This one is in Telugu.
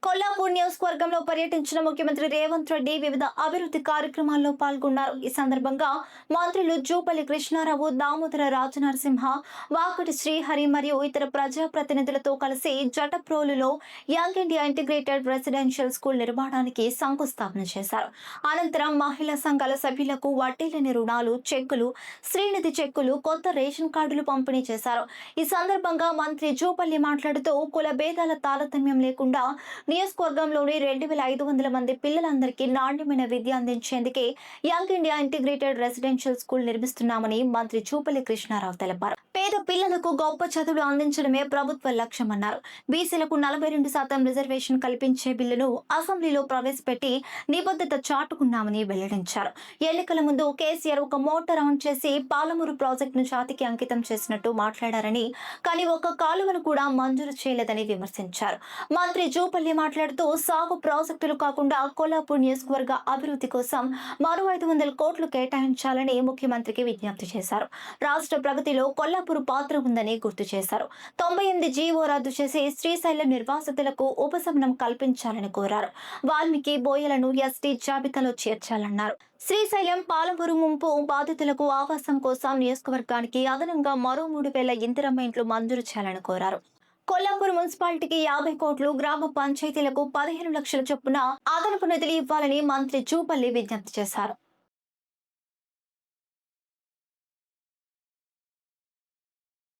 కొల్లాపూర్ నియోజకవర్గంలో పర్యటించిన ముఖ్యమంత్రి రేవంత్ రెడ్డి వివిధ అభివృద్ధి కార్యక్రమాల్లో పాల్గొన్నారు. ఈ సందర్భంగా మంత్రులు జూపల్లి కృష్ణారావు, దామోదర రాజనరసింహ, వాకటి శ్రీహరి మరియు ఇతర ప్రజాప్రతినిధులతో కలిసి జటప్రోలులో young India integrated residential school నిర్మాణానికి శంకుస్థాపన చేశారు. అనంతరం మహిళా సంఘాల సభ్యులకు వడ్డీ లేని రుణాలు, చెక్కులు, శ్రీనిధి చెక్కులు, కొత్త రేషన్ కార్డులు పంపిణీ చేశారు. ఈ సందర్భంగా మంత్రి జూపల్లి మాట్లాడుతూ కుల భేదాల తారతమ్యం లేకుండా నియోజకవర్గంలోని 2500 మంది పిల్లలందరికీ నాణ్యమైన విద్య అందించేందుకే young India integrated residential school నిర్మిస్తున్నామని మంత్రి జూపల్లి కృష్ణారావు తెలిపారు. పేద పిల్లలకు గొప్ప చదువులు అందించడమే ప్రభుత్వ లక్ష్యమన్నారు. బీసీలకు 42% రిజర్వేషన్ కల్పించే బిల్లును అసెంబ్లీలో ప్రవేశపెట్టి నిబద్ధత చాటుకున్నామని వెల్లడించారు. ఎన్నికల ముందు కేసీఆర్ ఒక మోటార్ ఆన్ చేసి పాలమూరు ప్రాజెక్టును జాతికి అంకితం చేసినట్టు మాట్లాడారని, కానీ ఒక కాలువను కూడా మంజూరు చేయలేదని విమర్శించారు. మంత్రి జూపల్లి మాట్లాడుతూ సాగు ప్రాజెక్టులు కాకుండా కొల్లాపూర్ నియోజకవర్గ అభివృద్ధి కోసం మరో 500 కోట్లు కేటాయించాలని ముఖ్యమంత్రికి విజ్ఞప్తి చేశారు. రాష్ట్ర ప్రగతిలో కొల్లాపూర్ పాత్ర ఉందని గుర్తు చేశారు. 98 జీవో రద్దు చేసి శ్రీశైలం నిర్వాసితులకు ఉపశమనం కల్పించాలని కోరారు. వాల్మీకి బోయలను ఎస్టీ జాబితాలో చేర్చాలన్నారు. శ్రీశైలం, పాలమూరు ముంపు బాధితులకు ఆవాసం కోసం నియోజకవర్గానికి అదనంగా మరో 3000 ఇందిరమ్మ ఇంట్లు మంజూరు చేయాలని కోరారు. కొల్లాపూర్ మున్సిపాలిటీకి 50 కోట్లు, గ్రామ పంచాయతీలకు 15 లక్షల చొప్పున అదనపు నిధులు ఇవ్వాలని మంత్రి జూపల్లి విజ్ఞప్తి చేశారు.